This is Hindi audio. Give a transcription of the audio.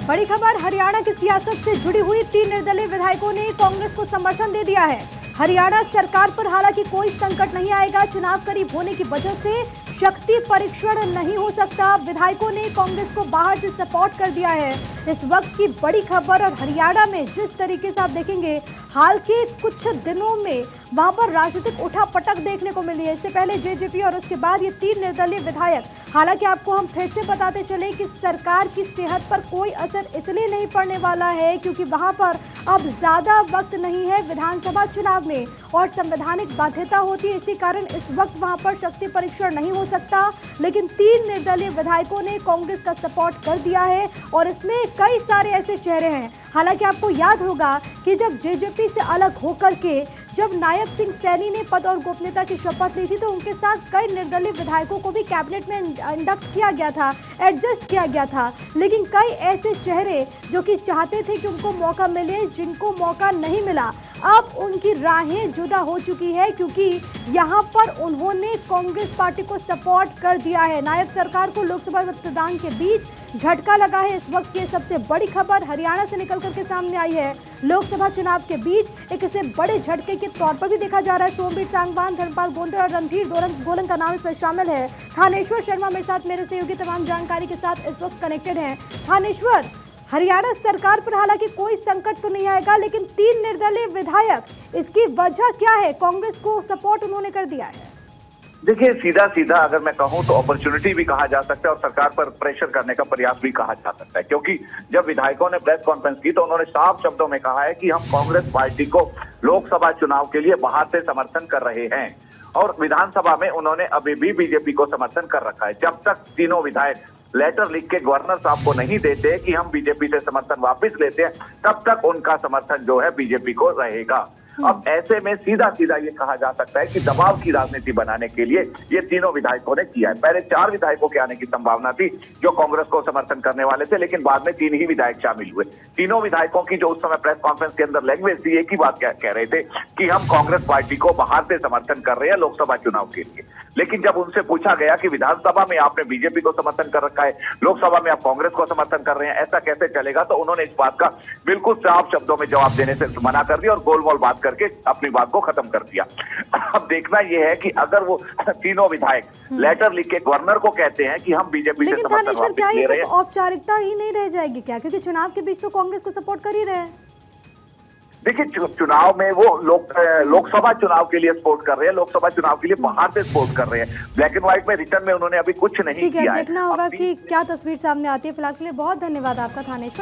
बड़ी खबर, हरियाणा की सियासत से जुड़ी हुई 3 निर्दलीय विधायकों ने कांग्रेस को समर्थन दे दिया है। हरियाणा सरकार पर हालांकि कोई संकट नहीं आएगा, चुनाव करीब होने की वजह से शक्ति परीक्षण नहीं हो सकता। विधायकों ने कांग्रेस को बाहर से सपोर्ट कर दिया है। इस वक्त की बड़ी खबर, और हरियाणा में जिस तरीके से आप देखेंगे हाल के कुछ दिनों में वहां पर राजनीतिक उठापटक देखने को मिली है। इससे पहले जेजेपी और उसके बाद ये 3 निर्दलीय विधायक। हालांकि आपको हम फिर से बताते चले कि सरकार की सेहत पर कोई असर इसलिए नहीं पड़ने वाला है क्योंकि वहां पर अब ज्यादा वक्त नहीं है विधानसभा चुनाव में और संवैधानिक बाध्यता होती है। इसी कारण इस वक्त वहां पर शक्ति परीक्षण नहीं हो सकता। लेकिन 3 निर्दलीय विधायकों ने कांग्रेस का सपोर्ट कर दिया है और इसमें कई सारे ऐसे चेहरे हैं। हालांकि आपको याद होगा कि जब जेजेपी से अलग होकर के जब नायब सिंह सैनी ने पद और गोपनीयता की शपथ ली थी तो उनके साथ कई निर्दलीय विधायकों को भी कैबिनेट में इंडक्ट किया गया था, एडजस्ट किया गया था। लेकिन कई ऐसे चेहरे जो कि चाहते थे कि उनको मौका मिले, जिनको मौका नहीं मिला, अब उनकी राहें जुदा हो चुकी है क्योंकि यहाँ पर उन्होंने कांग्रेस पार्टी को सपोर्ट कर दिया है। नायब सरकार को लोकसभा मतदान के बीच झटका लगा है। इस वक्त की सबसे बड़ी खबर हरियाणा से निकल करके सामने आई है। लोकसभा चुनाव के बीच एक इसे बड़े झटके के तौर पर भी देखा जा रहा है। सोमवीर सांगवान, धर्मपाल गोंदल और रणधीर गोलन का नाम इसमें शामिल है। थानेश्वर शर्मा मेरे साथ, मेरे सहयोगी तमाम जानकारी के साथ इस वक्त कनेक्टेड हैं। थानेश्वर, हरियाणा सरकार पर हालांकि कोई संकट तो नहीं आएगा, लेकिन 3 निर्दलीय विधायक, इसकी वजह क्या है? कांग्रेस को सपोर्ट उन्होंने कर दिया है। देखिए, सीधा सीधा अगर मैं कहूं तो अपॉर्चुनिटी भी कहा जा सकता है और सरकार पर प्रेशर करने का प्रयास भी कहा जा सकता है, क्योंकि जब विधायकों ने प्रेस कॉन्फ्रेंस की तो उन्होंने साफ शब्दों में कहा है कि हम कांग्रेस पार्टी को लोकसभा चुनाव के लिए बाहर से समर्थन कर रहे हैं और विधानसभा में उन्होंने अभी भी बीजेपी को समर्थन कर रखा है। जब तक तीनों विधायक लेटर लिख के गवर्नर साहब को नहीं देते कि हम बीजेपी से समर्थन वापस लेते हैं, तब तक उनका समर्थन जो है बीजेपी को रहेगा। अब ऐसे में सीधा सीधा ये कहा जा सकता है कि दबाव की राजनीति बनाने के लिए ये तीनों विधायकों ने किया है। पहले 4 विधायकों के आने की संभावना थी जो कांग्रेस को समर्थन करने वाले थे, लेकिन बाद में 3 ही विधायक शामिल हुए। तीनों विधायकों की जो उस समय प्रेस कॉन्फ्रेंस के अंदर लैंग्वेज थी, एक ही बात कह रहे थे कि हम कांग्रेस पार्टी को बाहर से समर्थन कर रहे हैं लोकसभा चुनाव के लिए। लेकिन जब उनसे पूछा गया कि विधानसभा में आपने बीजेपी को समर्थन कर रखा है, लोकसभा में आप कांग्रेस को समर्थन कर रहे हैं, ऐसा कैसे चलेगा, तो उन्होंने इस बात का बिल्कुल साफ शब्दों में जवाब देने से मना कर दिया और गोल मोल बात करके अपनी बात को खत्म कर दिया। अब देखना यह है कि अगर वो तीनों विधायक लेटर लिख के गवर्नर को कहते हैं कि हम बीजेपी से समर्थन वापस ले रहे हैं, औपचारिकता ही नहीं रह जाएगी क्या? क्योंकि चुनाव के बीच तो कांग्रेस को सपोर्ट कर ही रहे हैं। देखिए, चुनाव में वो लोकसभा चुनाव के लिए सपोर्ट कर रहे हैं, लोकसभा चुनाव के लिए बाहर से सपोर्ट कर रहे हैं। ब्लैक एंड व्हाइट में रिटर्न में उन्होंने अभी कुछ नहीं किया है। देखना होगा कि क्या तस्वीर सामने आती है। फिलहाल के लिए बहुत धन्यवाद आपका थानेश्वर।